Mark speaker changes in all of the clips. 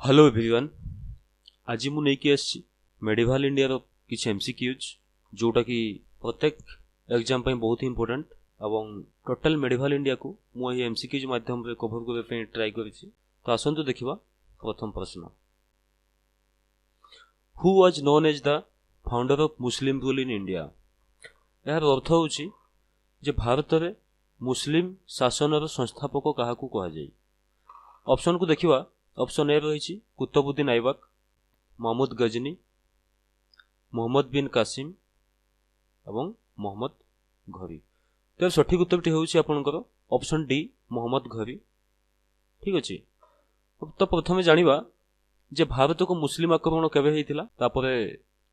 Speaker 1: Hello everyone. आज मु नहीं आसी मेडिवाल इंडिया रो किछ एमसीक्यूज जोटा कि प्रत्येक एग्जाम पे बहुत ही इंपोर्टेंट एवं टोटल मेडिवाल इंडिया को मु ये एमसीक्यूज माध्यम रे कवर करबे पे ट्राई करिछि। तो आसंतु देखिबा प्रथम प्रश्न, who was known as the founder of Muslim rule in India. यार अर्थ होछि जे भारत रे मुस्लिम शासन रो संस्थापक काहाकू कहा जाय। ऑप्शन को देखिबा, ऑप्शन ए रही कुतुबुद्दीन ऐबक, महमूद गजनी, मोहम्मद बिन कासिम एवं मोहम्मद घोरी। तो सठिक उत्तर होउछि आपनकर ऑप्शन डी मोहम्मद घोरी। ठीक अछि। तो प्रथमे जानिबा जे भारत को मुस्लिम आक्रमण केबे हेतिला, तापरे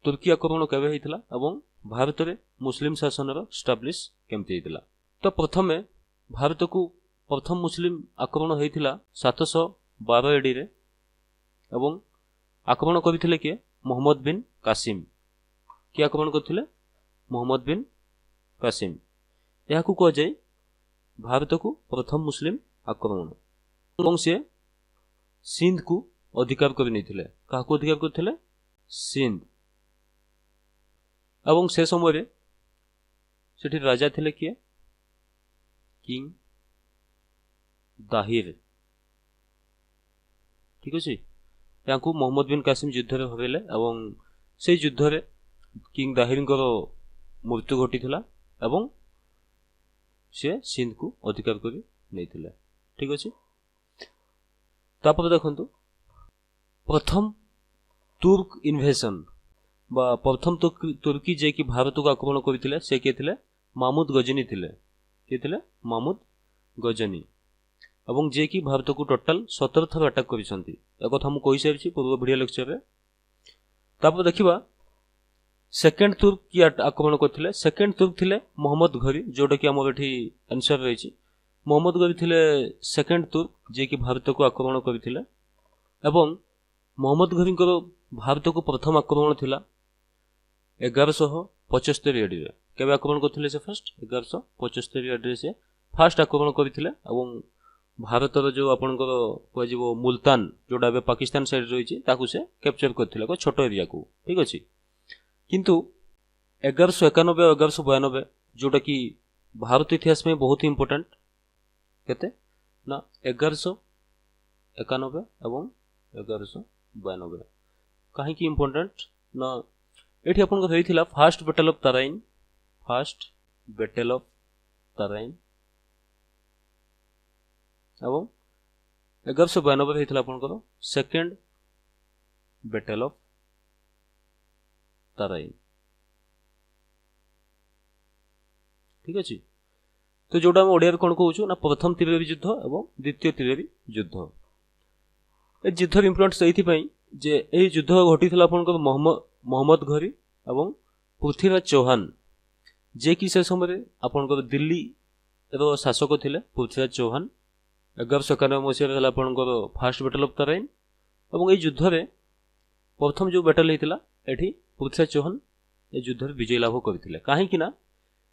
Speaker 1: तुर्की आक्रमण केबे हेतिला एवं भारत रे मुस्लिम शासन रो एस्टैब्लिश केमति हेतिला। तो प्रथमे भारत को प्रथम मुस्लिम आक्रमण हेतिला 712 एडी रे एवं आक्रमण करथिले के मोहम्मद बिन कासिम। कि आक्रमण करथिले? मोहम्मद बिन कासिम। याकू कह जाय भारत को प्रथम मुस्लिम आक्रमण। एवं से सिंध को अधिकार कर नैथिले। काहाकू अधिकार करथिले? सिंध। एवं से समय रे सेठी राजा थिले किए? किंग दाहिर। ठीक अछि। याकू मोहम्मद बिन कासिम युद्ध रे हरेले एवं से युद्ध रे किंग दाहिरंकर मृत्यु घटिथिला एवं से सिंध को अधिकार करि नैथिले। ठीक अछि। तापर देखंतु प्रथम तुर्क इन्वेशन बा प्रथम तुर्की जे कि भारत को आक्रमण करथिले से के थिले? महमूद गजनी थिले। के थिले? महमूद गजनी। एवं जे कि भारत को टोटल 17 थर अटैक करिसंती। ए कथा हम कहि सारिछि पूर्व वीडियो लेक्चर रे। तापर देखिबा सेकंड तुर्क की आक्रमण करथिले। सेकंड तुर्क थिले मोहम्मद घोरी, जोटा कि हमर एठी आंसर रहिछि। मोहम्मद घोरी थिले सेकंड तुर्क जे कि भारत को आक्रमण करथिले एवं मोहम्मद घोरींकर भारत को प्रथम आक्रमण थिला 1175 एडी रे। केबे आक्रमण करथिले से? फर्स्ट 1175 एडी रे से फर्स्ट आक्रमण करथिले एवं भारत रो जो आपनकर कोइ जीवो मुल्तान जोडा बे पाकिस्तान साइड रहिछि ताकू से कैप्चर करथिले को छोटो एरिया को। ठीक अछि। किंतु 1191 और 1192 जोटा कि भारत इतिहास में बहुत ही इंपोर्टेंट केते ना 1191 एवं 1192 काहे कि इंपोर्टेंट ना एठी आपनकर हेइथिला first battle of Tarain. First battle of Tarain एवं 1192 हेइथिला आपनकर सेकंड बैटल ऑफ तराइन। ठीक अछि। तो जोडा हम ओडिया कोन कहउछु ना प्रथम त्रिवेदी युद्ध एवं द्वितीय त्रिवेदी युद्ध। ए युद्ध इंपोर्टेंट सहित पई जे ए युद्ध घटिथिला आपनकर मोहम्मद घोरी एवं पृथ्वीराज चौहान जे कि से समय रे आपनकर दिल्ली रो शासक थिले। पृथ्वीराज चौहान 1191 मसीह हला आपनकर फर्स्ट बैटल ऑफ तराइन एवं ए युद्ध रे प्रथम जो बैटल हेतिला एठी पृथ्वीराज चौहान ए युद्ध रे विजय लाभ करथिले। काहे कि ना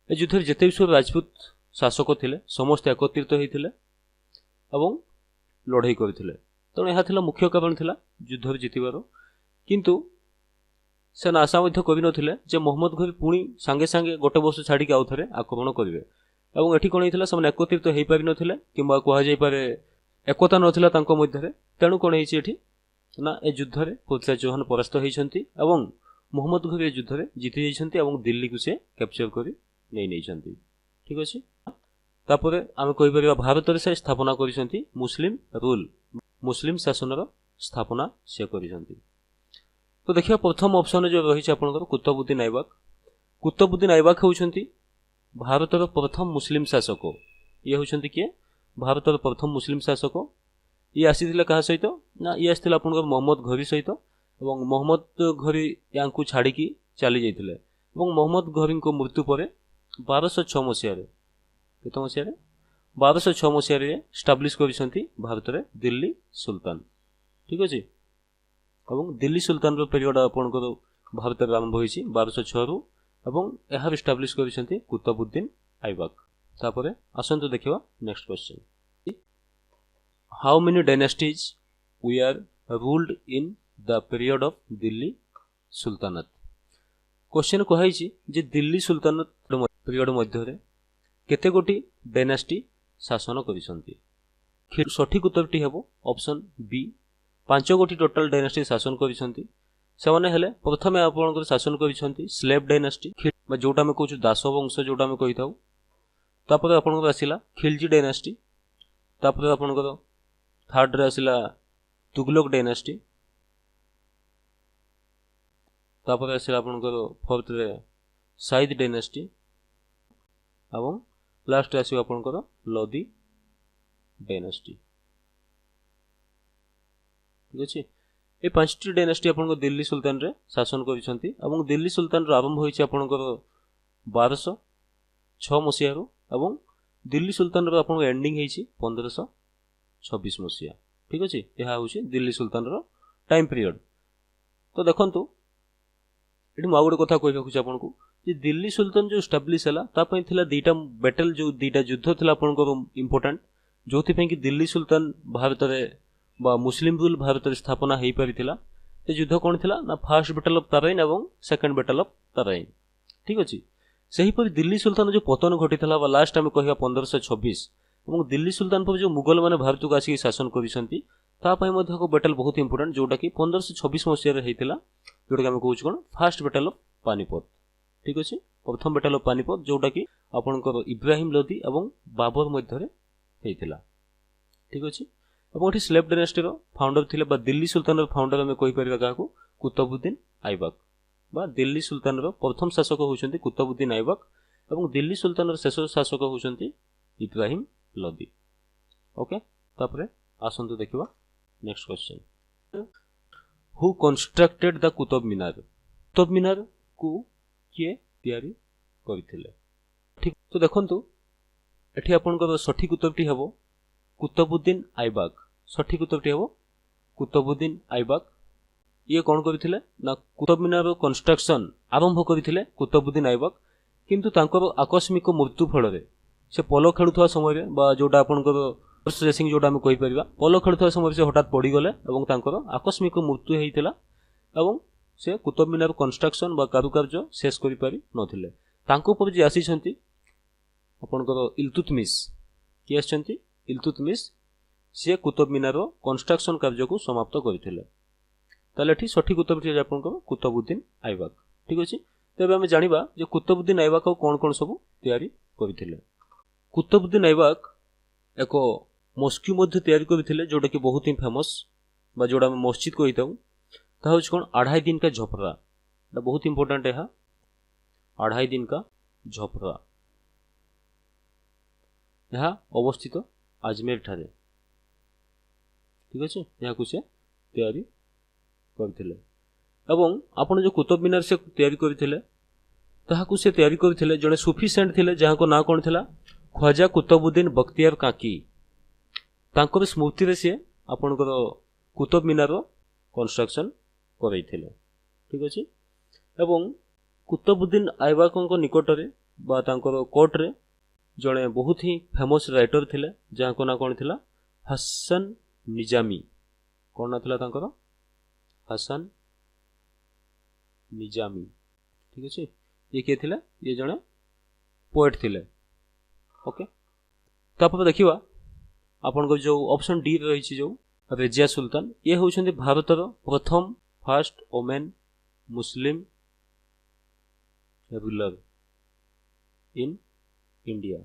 Speaker 1: ए युद्ध रे जते भी राजपूत शासक थिले समस्त एकत्रित हेतिले एवं लड़ाई करथिले। तो एहा थिला मुख्य कारण थिला युद्ध रे जितिबारो। किंतु से आशा मध्य करि नथिले जे मोहम्मद घोरी पुणी संगे संगे गोटे वर्ष छाडी के आउथरे आक्रमण करिवे एवं एठी कोन हेतिला समान एकत्रित हेइ पारि नथिले किंबा कहा जाय पारे एकता नथिला तांको मध्य रे। तेनु कोन हेछि एठी ना ए युद्ध रे पृथ्वीराज चौहान परास्त हेइछंती एवं मोहम्मद घोरी ए युद्ध रे जीति जाइछंती एवं दिल्ली को से कैप्चर करि नैछंती। ठीक अछि। तापरे आमे कहि परिबा भारत रे से स्थापना करिसंती मुस्लिम रूल, मुस्लिम शासन रो स्थापना से करिसंती। तो देखिए प्रथम ऑप्शन जो रही आपनकर कुतुबुद्दीन ऐबक। कुतुबुद्दीन ऐबक होउछंती भारत रो प्रथम मुस्लिम शासक। ये होउछंती के भारत रो प्रथम मुस्लिम शासक। ये आसीथिले कहा सहित ना ये आसीथिले आपनकर मोहम्मद घोरी सहित एवं मोहम्मद घोरी यांकू छाडी की चली जाइथिले एवं मोहम्मद घोरी को मृत्यु परे 1206 मसिया रे केते मसिया रे 1206 मसिया रे एस्टैब्लिश करिसंती भारत रे दिल्ली सुल्तान। ठीक अछि। एवं दिल्ली सुल्तान रो पीरियड आपनकर भारत रे आरंभ होइछि 1206 रु एवं एहा एस्टैब्लिश करिसंती कुतुबुद्दीन ऐबक। तापरे आसंतु देखिबा next question, how many dynasties we are ruled in the period of Delhi Sultanate? Question कहुई जे दिल्ली सुल्तानत पीरियड मध्य केते गोटी डायनास्टी शासन करिसंती। सठिक उत्तरटी हेबो ऑप्शन बी 5 गोटी टोटल डायनास्टी शासन करिसंती। सेमाने हेले प्रथमे आपनकर शासन करिसंती स्लेव डायनास्टी जोटा में कहूँ दास वंश जोटा में कही थाउ। तापर आपनकर आसिला खिलजी डायनास्टी। तापर आपनकर थर्ड रे आसिला तुगलक डायनास्टी। तापर आसिला आपनकर फोर्थ रे साइद डायनास्टी एवं लास्ट आसिबा आपनकर लोदी डायनास्टी। ठीक अछि। ए पांचटी डायनास्टी आपनकर दिल्ली सुल्तान रे शासन करिसंती एवं दिल्ली सुल्तान रो आरंभ होइछि आपनकर 1206 मसिया रो एवं दिल्ली सुल्तान रो आपनकर एंडिंग हेइछि 1526 मसिया। ठीक अछि। एहा होइछि दिल्ली सुल्तान रो टाइम पीरियड। तो देखंतु एठी म आगुडे कथा कहि रखुछि आपनको जे दिल्ली सुल्तान जो एस्टैब्लिश हला ता पई थिला दीटा बैटल जो दीटा युद्ध थिला आपनको इंपोर्टेंट जोथि पई कि दिल्ली सुल्तान भारत रे बा मुस्लिम रूल भारत रे स्थापना हेइ परिथिला। ते युद्ध कोन थिला ना फर्स्ट बैटल ऑफ तराइन एवं सेकंड बैटल ऑफ तराइन। ठीक अछि। सही पर दिल्ली सुल्तान जो पतन घटिथिला बा लास्ट टाइम कहिया 1526 एवं दिल्ली सुल्तान पर जो मुगल माने भारत को आसी शासन करिसंती ता पई मध्ये को बैटल बहुत इंपोर्टेंट जोटा कि 1526 मसिया रे हेइथिला जोटा कि हम कहूछ कोन फर्स्ट बैटल ऑफ पानीपत। ठीक अछि। प्रथम बैटल ऑफ पानीपत जोटा कि आपनकर इब्राहिम लोदी एवं बाबर मध्य रे हेइथिला। ठीक अछि। एवं एठी स्लेव डायनास्टी रो फाउंडर थिले बा दिल्ली सुल्तान रो फाउंडर हमें कहि परिबा काको कुतुबुद्दीन ऐबक बा दिल्ली सुल्तान रो प्रथम शासक होउछन्ती कुतुबुद्दीन ऐबक एवं दिल्ली सुल्तान रो शेष शासक होउछन्ती इब्राहिम लोदी। ओके। तापरे आसंतु देखिबा next question. Who constructed the Qutub Minar? Qutub Minar को किए तैयारी करिथिले? ठीक। तो देखंतु एठी आपनकर सठिक उत्तरटी हेबो कुतुबुद्दीन ऐबक। सठिक उत्तरटी हेबो कुतुबुद्दीन ऐबक। ये कोन करिथिले ना कुतुब मीनार रो कंस्ट्रक्शन आरंभ करिथिले कुतुबुद्दीन ऐबक। किंतु तांकर आकस्मिक मृत्यु फल रे से पोलो खेलुथवा समय रे बा जोटा आपनकर हॉर्स रेसिंग जोटा हम कहि परिबा पोलो खेलुथवा समय से हठात पड़ी गले एवं तांकर आकस्मिक मृत्यु हेइथिला एवं से कुतुब मीनार कंस्ट्रक्शन बा कारुकार्य शेष करि पारि नथिले। तांको पर जे आसी छंती आपनकर इल्तुतमिश कि आछंती इल्तुतमिश से कुतुब मीनार कंस्ट्रक्शन कार्य को समाप्त करिथिले। ताले एठी सठिक उत्तर जे आपनकर कुतुबुद्दीन ऐबक। ठीक अछि। तबे हम जानिबा जे कुतुबुद्दीन ऐबक कोन कोन सब तैयारी करिथिले। कुतुबुद्दीन ऐबक एको मस्क्यू मध्य तैयारी करिथिले जोटा कि बहुत ही फेमस बा जोड़ा हम मस्जिद कहि ताऊ ता होछ कोन 2.5 दिन का झोपड़ा। दा बहुत इंपोर्टेंट है। 2.5 दिन का झोपड़ा यह अवस्थित अजमेर ठारे। ठीक अछि। यह कुछ तैयारी करथिले एवं आपण जो कुतुब मीनार से तैयारी करथिले ताहा को से तैयारी करथिले जने सूफी सेंट थिले जहा को ना कोन थिला ख्वाजा कुतुबुद्दीन बख्तियार काकी। तांकर स्मृति रे से आपनकर कुतुब मीनार कंस्ट्रक्शन करैथिले। ठीक अछि। एवं कुतुबुद्दीन ऐबक निकट रे बा तांकर कोर्ट रे जने बहुत ही फेमस राइटर थिले जहा को ना कोन थिला हसन निजामी। कोन ना थिला तांकर हसन निजामी। ठीक अछि। ये के थिले ये जने पोएट थिले। ओके। तापर देखिबा आपन जो ऑप्शन डी रही छी जो रजिया सुल्तान ये होउछन्ती भारत रो प्रथम first women Muslim ruler in India.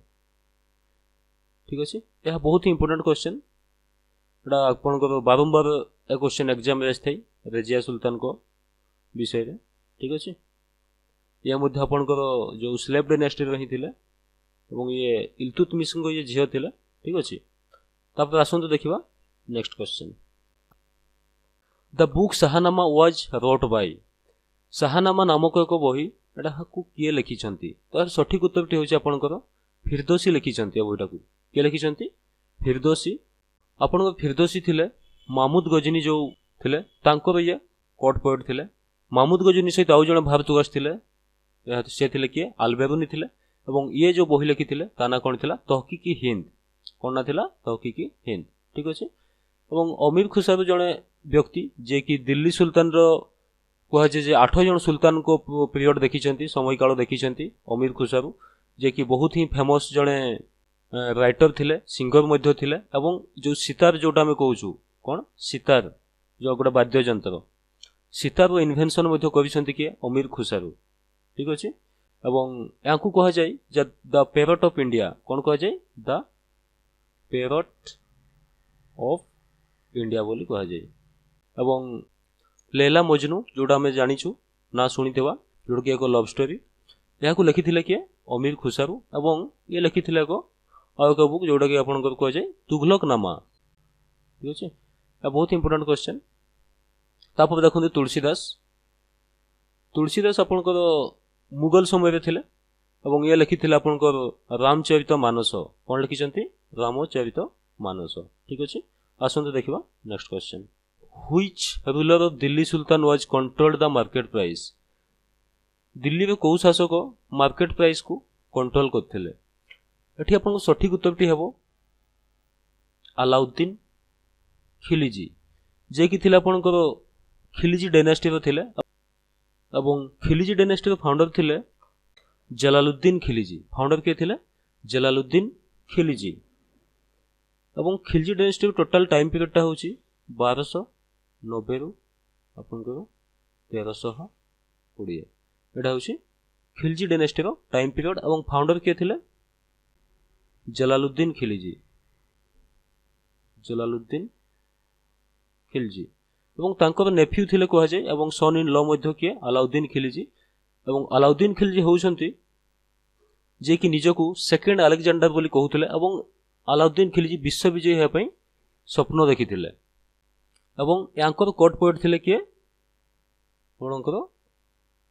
Speaker 1: ठीक अछि। यह बहुत ही इंपोर्टेंट क्वेश्चन एटा आपन बारंबार ए क्वेश्चन एग्जाम रे आस्थाई रजिया सुल्तान को विषय रे। ठीक अछि। या मध्ये आपन जो स्लेव डायनास्टी रही थिले एवं ये इल्तुतमिश को ये झियो थिले। ठीक अछि। तापर आसंतु देखिबा next question. The book Shahnama was wrote by. Shahnama नामक एक बही एटा को किए लिखि छंती? तार सठिक उत्तरटी होछि आपनकर फिरदौसी लिखि छंती। बहीटा को के लिखि छंती? फिरदौसी। आपन फिरदौसी थिले महमूद गजनी जो थिले तांकर ये कोर्ट पोएट थिले। महमूद गजनी सहित आउ जण भारतवास थिले से थिले किए अलबेरुनी थिले एवं ये जो बही लिखि थिले ता ना कोन थिला तहकीकी हिंद। कोन ना थिला तहकीकी हिंद। ठीक अछि। एवं अमीर खुसरो जणे व्यक्ति जे कि दिल्ली सुल्तान रो कहुचे जे 8 जन सुल्तान को पीरियड देखी समय काल देखी अमीर खुसरो जे कि बहुत ही फेमस जड़े राइटर थिले सिंगर मध्य थिले एवं जो सितार जोटा आम कहूँ कौन सितार जो गोटे वाद्य यंत्र सितार इन्वेंशन मध्य करिसेंती किए अमीर खुसरो ठीक अच्छे एवं या कह जाए द पैरट ऑफ इंडिया कौन कह जाए द पैरट ऑफ इंडिया बोली कह जाए एवं लैला मजनू जोटा आम जाचु ना शुणीवा जोटा कि एक लव स्टोरी यहाँ लिखी किए अमीर खुसरो एवं ये लिखी एक बुक जोटा कि आपंकर कह जाए तुगलकनामा ठीक अच्छे बहुत इंपोर्टेंट क्वेश्चन तापर देखते तुलसीदास आपंकर मुगल समय थिले एवं ये लिखी आपंकर रामचरित मानस कौन लिखिं रामचरित मानस ठीक अच्छे आसतु देखा next question which ruler of Delhi sultan was controlled the market price Delhi में कौ शासक मार्केट प्राइस को कंट्रोल करते एटी आपको सठिक उत्तरटी हेबो अलाउद्दीन खिलजी जे कि थिले आपनकर खिलजी डायनास्टी रो थिले एवं खिलजी डायनास्टी रो फाउंडर थिले जलालुद्दीन खिलजी फाउंडर के थिले जलालुद्दीन खिलजी एवं खिलजी डायनास्टी टोटल टाइम पीरियडटा होची 1290 रु आपनकर 1320 एटा होची खिलजी डायनास्टी रो टाइम पीरियड एवं फाउंडर के थिले जलालुद्दीन खिलजी एवं तांकर नेफ्यू थिले कह जाए एवं सन इन लॉ मध्य किए अलाउद्दीन खिलजी एवं अलाउद्दीन खिलजी होउछंती जे कि निजको सेकेंड अलेक्जेंडर बोली कहूथिले एवं अलाउद्दीन खिलजी विश्व विजयी हेबा पई स्वप्न देखिथिले एवं यांकर कोर्ट पोएट थिले किए कोनकर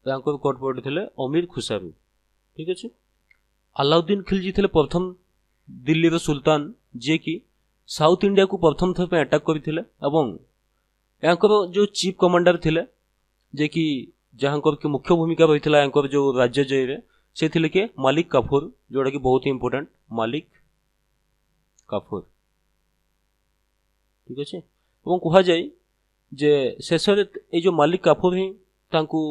Speaker 1: यांकर कोर्ट पोएट थिले अमीर खुसरो ठीक अछि अलाउद्दीन खिलजी थिले प्रथम दिल्ली रो सुल्तान जे कि साउथ इंडिया को प्रथम थर पे अटैक करथिले एवं यांकर जो चीफ कमांडर थिले जे कि जहाँकर की मुख्य भूमिका रही यांकर जो राज्य जय रे से थिले के मालिक काफूर जोड़ा कि बहुत ही इंपोर्टेंट मालिक काफूर ठीक अच्छे एवं कह जाए जे शेष ये जो मालिक काफूर ही तांको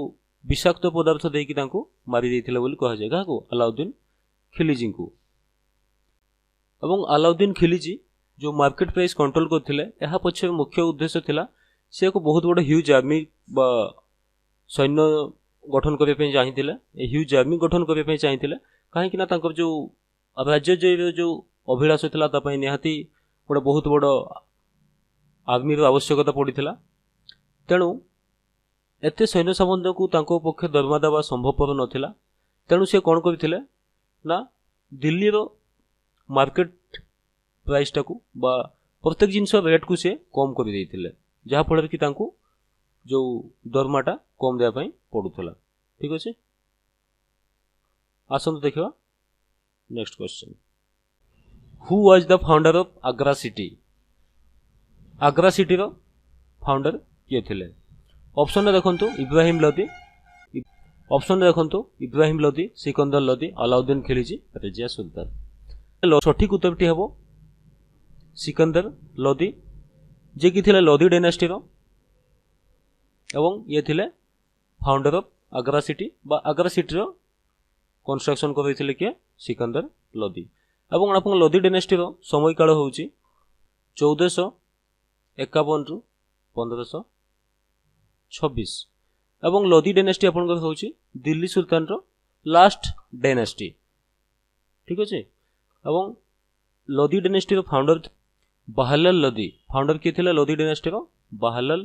Speaker 1: विषाक्त पदार्थ देकी तांको मारी देथिले बोली कह जाए काको अलाउद्दीन खिलजी को एवं अलाउद्दीन खिलजी जो मार्केट प्राइस कंट्रोल करथिले यहाँ पछे मुख्य उद्देश्य थिला से एक बहुत बड़ ह्यूज आर्मी बा सैन्य गठन करने पे चाहिए ह्यूज आर्मी गठन करने पे चाहिए कहीं ना तांकर जो राज्य जय जो अभिलाष थिला तापई निहाती गोटे बहुत बड़ आर्मी आवश्यकता पड़ीथिला तेणु एते सैन्य संबंध को तांको पक्षे दरमा देवा संभवपर नथिला तेणु से कौन करथिले ना दिल्ली रो मार्केट प्राइस टाकू बा प्रत्येक जिनस रेट को से कम कर देथिले जहाँ फल कि तांको जो दरमाटा कम देवा पड़ूला ठीक अच्छे आसतु देखा next question who was the founder of Agra city रो फाउंडर किए थिले ऑप्शन देखंतु इब्राहिम लोदी ऑप्शन देखंतु इब्राहिम लोदी सिकंदर लोदी अलाउद्दीन खिलजी रजिया सुल्तान सठिक उत्तरटी हेबो सिकंदर लोदी जे कि थिले लोदी डायनास्टी रो एवं ये थिले फाउंडर ऑफ आग्रा सिटी बा आग्रा सिटी रो कंस्ट्रक्शन करथिले के सिकंदर लोदी एवं आपन लोदी डायनास्टी रो समय काल होउची 1451 रु 1526 एवं लोदी डायनास्टी आपन होउची दिल्ली सुल्तान रो लास्ट डायनास्टी ठीक अछि एवं लोदी डायनास्टी रो फाउंडर बहलाल लोदी फाउंडर किए थिले लोदी डायनास्टी रो बहलाल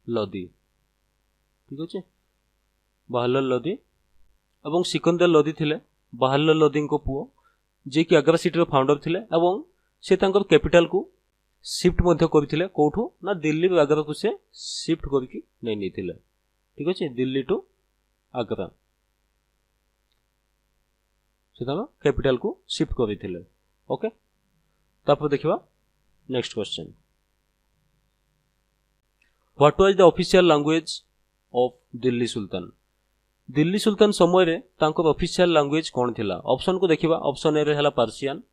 Speaker 1: लोदी ठीक अच्छे बहलाल लोदी एवं सिकंदर लोदी थिले बहलाल लोदी को पुओ जे कि आग्रा सिटी रो फाउंडर थिले एवं से तांकर कैपिटल को शिफ्ट मध्य करथिले कोठो ना दिल्ली रो आग्रा को से शिफ्ट करके नै निथिले ठीक अच्छे दिल्ली टू आग्रा से तांकर कैपिटल को शिफ्ट करथिले ओके तापर देखिबा next question what was the official language of Delhi sultan समय रे तांकर ऑफिशियल लैंग्वेज कौन थिला ऑप्शन को देखिबा ऑप्शन ए रे हला पर्शियन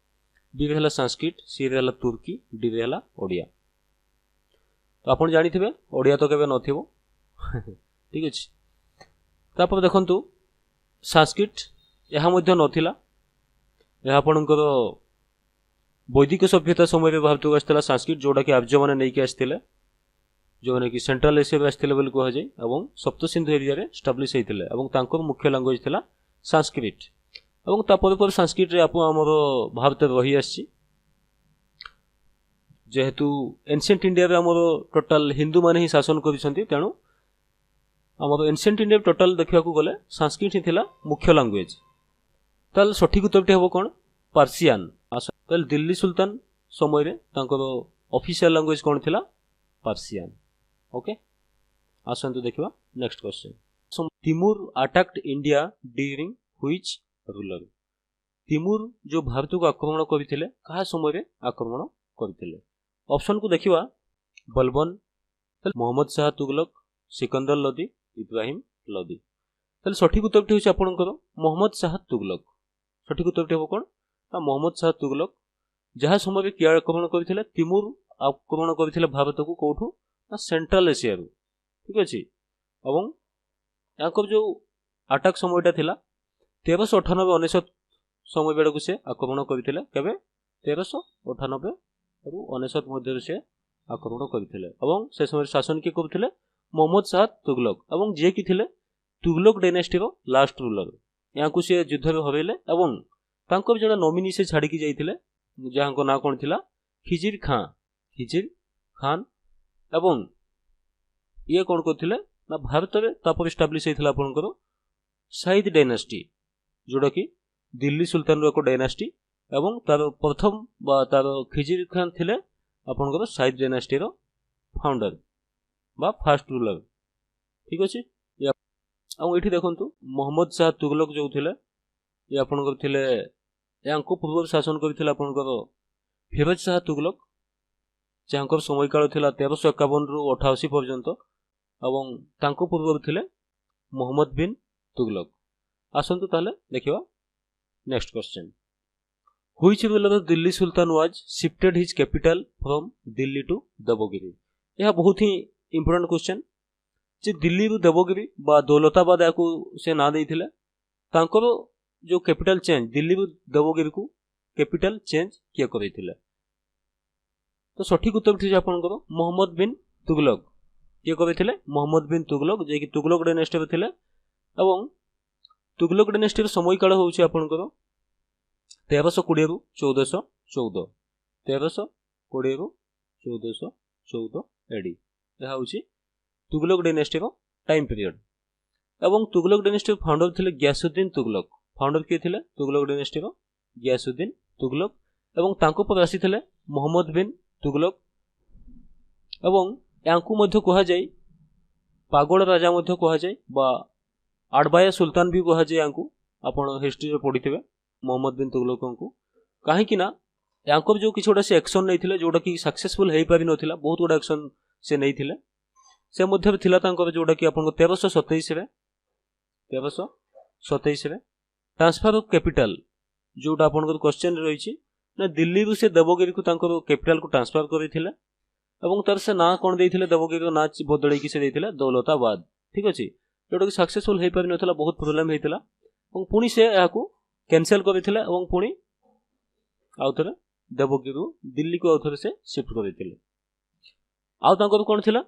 Speaker 1: बी रे हला संस्कृत सी रे हला तुर्की डी रे हला ओडिया तो आपण जानिथिबे ओडिया तो केबे नथिबो ठीक अछि। तापर देखंतु संस्कृत यहाँ मध्य नथिला, यह आपणकर वैदिक सभ्यता समय भारत को आसला संस्कृत, जोटा कि आर्य मैंने नहीं आसते, जो मैंने कि सेंट्रल एशिया आसते बोली कहुए और सप्त सिंधु एरिया रे स्टाब्लिश होते मुख्य लैंग्वेज थिला संस्कृत। और तापर संस्कृत रे आमर भारत रही आसी, जेहेतु एनसिएंट इंडिया रे आमर टोटाल हिंदू माने ही शासन करिसंती, तेणु आमर एनसिएंट इंडिया टोटाल देखा गले संस्कृत ही थिला मुख्य लैंग्वेज। ताल सठिक उत्तरटी हम कौन? पार्सियान। ताल दिल्ली सुल्तान समय रे तांकर ऑफिशियल लैंग्वेज कौन थिला? पार्सियान। ओके, आसंतु देखिबा next question. Timur attacked India during which ruler? Timur जो भारत को आक्रमण करथिले कहा समय रे आक्रमण करथिले? ऑप्शन को देखिबा बलबन, मोहम्मद शाह तुगलक, सिकंदर लोदी, इब्राहिम लोदी। ताल सठिक उत्तरटी होछि आपनकर मोहम्मद शाह तुगलक। सठिक उत्तरटी हो कौन? मोहम्मद शाह तुगलक जहाँ समय किया आक्रमण करथिले? तिमूर आक्रमण करथिले भारत को कोठू? सेंट्रल एशिया रू, ठीक अछि। एवं याकर जो अटैक समयटा थिला 1398-99 समय बेड़क से आक्रमण करथिले। केबे? 1398 रु 99 मध्य से आक्रमण करथिले। एवं से समय शासन के करथिले मोहम्मद शाह तुगलक, एवं जे कि थिले तुगलक डायनेस्टी रो लास्ट रूलर। यहाँ को सी युद्ध में हरइले एवं तांकर जड़े नॉमिनी से छाड़ी की जाइथिले, जहाँ को ना कौन थिला? खिजिर खां। खिजिर खान। एवं ये कौन करथिले ना भारत में तापर एस्टाब्लिश होइथिला आपनकर साइद डायनेस्टी, जोड़ा कि दिल्ली सुल्तान रो एक डायनेस्टी। एवं तार प्रथम बा तार खिजिर खान थिले आपनकर साइद डायनेस्टी रो फाउंडर बा फर्स्ट रूलर, ठीक अछि। और ये देखंतु मोहम्मद शाह तुगलक जो थिले ये आपनकर थिले, यांको पूर्व शासन करथिले आपनकर फिरोज शाह तुगलक, जहाँकर समय काल थिला 1351 रु 88 पर्यंत। एवं तांको पूर्व थिले मोहम्मद बिन तुगलक। आसंतु ताले देखिबा next question. Which ruler of Delhi sultan was shifted his capital from Delhi to Devagiri? यह बहुत ही इंपोर्टेंट क्वेश्चन। जे दिल्ली रु देवगिरी बा दौलताबाद याकू से ना देइथिले, तांकर जो कैपिटल चेंज दिल्ली रु देवगिरी को कैपिटल चेंज किया करथिले? तो सठिक उत्तर थी आपनकर मोहम्मद बिन तुगलक। किए करथिले? मोहम्मद बिन तुगलक, जे कि तुगलक डायनेस्टी रे थिले। एवं तुगलक डायनेस्टी रे समय काल होउछि आपनकर 1320 रु 1414। 1320 रु 1414 एडी यह होउछि तुगलक डायनेस्टी रो टाइम पीरियड। एवं तुगलक डायनेस्टी फाउंडर थिले गयासुद्दीन तुगलक। फाउंडर किए थिले तुगलक डायनेस्टी रो? गयासुद्दीन तुगलक। एवं तांको पर आसीथिले मोहम्मद बिन तुगलक। एवं यांकू मध्य कहा जाय पागड़ राजा मध्य कहा जाय बा आडबाया सुल्तान भी कहा जाय। यांकू आपण हिस्ट्री रे पढिथिबे मोहम्मद बिन तुगलक को, काहे कि ना यांकर जो किछोडा से एक्शन नै थिले जोडा कि सक्सेसफुल हेई पारि नथिला, बहुत गुडा एक्शन से नै थिले। से मध्य थिला तांकर जोडा कि आपण 1327 रे ट्रांसफर ऑफ कैपिटल, जोडा आपण क्वेश्चन रही छी ना दिल्ली रु से देवगिरी को तांकर कैपिटल को ट्रांसफर करिथिले। एवं तार से ना कोन देइथिले देवगिरी रो ना बदलै कि से देइथिले दौलताबाद, ठीक अछि। जोडा कि सक्सेसफुल हेई पारि नथिला, बहुत प्रॉब्लम हेइथिला। एवं पुनी से याकू कैंसिल करिथिले एवं पुनी आउथरे देवगिरी रु दिल्ली को आउथरे से शिफ्ट करिथिले। आउ तांकर कोन थिला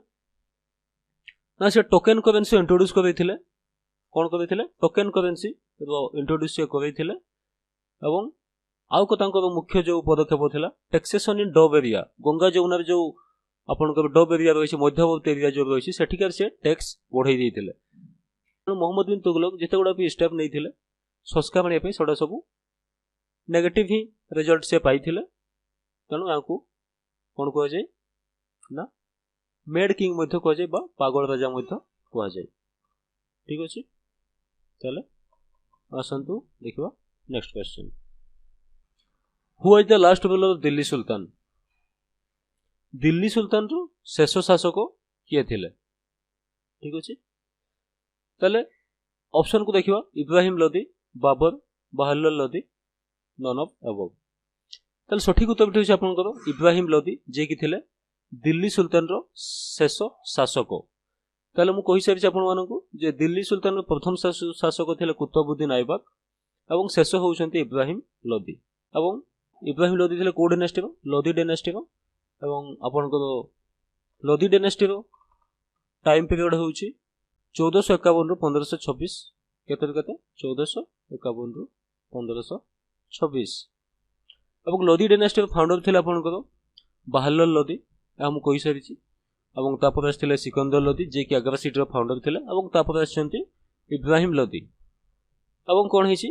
Speaker 1: ना से टोकन करेंसी इंट्रोड्यूस करथिले। कोन करथिले? टोकन करेंसी रो इंट्रोड्यूस से करथिले। एवं आउ को तांकर मुख्य जो पदक्षेप थिला taxation in dub area, Ganga Jamuna जो आपनकर डब एरिया रहिछि मध्यवर्ती एरिया जो रहिछि सेठिकार से टैक्स बढ़ाई देथिले। मोहम्मद बिन तुगलक जेते गुडा भी स्टेप नै थिले संस्कार आनिया पे सडा सब नेगेटिव ही रिजल्ट से पाइथिले। तेणु याकू कोन कह जाय ना मेड किंग मध्य कह जाय बा पागल राजा मध्य कह जाय, ठीक अछि। चले आसंतु देखिबा next question. Who was the last ruler of Delhi sultan? Delhi सुल्तान रो शेष शासक किए थिले? ठीक अछि। चले ऑप्शन को देखिबा इब्राहिम लोदी, बाबर, बहादुर लोदी, नन ऑफ अबव। तले सठिक उत्तर होछि आपनकर इब्राहिम लोदी, जे कि थिले दिल्ली सुल्तान रो शेष शासक ताले मु कहि सारि आपण मानकु जे दिल्ली सुल्तान रो प्रथम शासक थिले कुतुबुद्दीन ऐबक एवं शेष होउछन्ती इब्राहिम लोदी एवं इब्राहिम लोदी थिले को डायनेस्टी रो लोदी डायनेस्टी रो एवं आपण को लोदी डायनेस्टी रो टाइम पीरियड होउची 1451 ରୁ 1526 केते 1451 ରୁ 1526 एवं लोदी डायनेस्टी रो फाउंडर थिले आपण को बहादुर लोदी हम कहि सारि छी एवं तापर आछथिले सिकंदर लोदी जे कि आग्रा सिटी रो फाउंडर थिले एवं तापर आछन्ती इब्राहिम लोदी एवं कोन हिची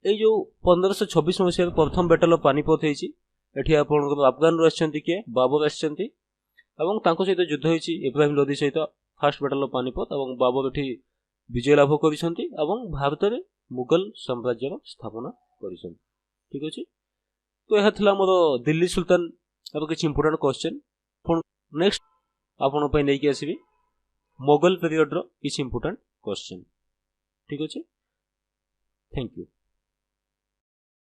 Speaker 1: ए जो 1526 मसिया प्रथम बैटल ऑफ पानीपत हेची एठी आपण को अफगान रो आछन्ती के बाबर आछन्ती एवं तांको सहित युद्ध हेची इब्राहिम लोदी सहित फर्स्ट बैटल ऑफ पानीपत एवं बाबर एठी विजय लाभ करिसंती एवं भारत रे मुगल साम्राज्य रो स्थापना करिसंती ठीक अछि तो यह थिला मोर दिल्ली सुल्तान अब किछ इंपोर्टेंट क्वेश्चन नेक्स्ट आपण पय नै कि आसीबी मोगल पीरियड रो किछ इंपोर्टेंट क्वेश्चन ठीक अछि थैंक यू।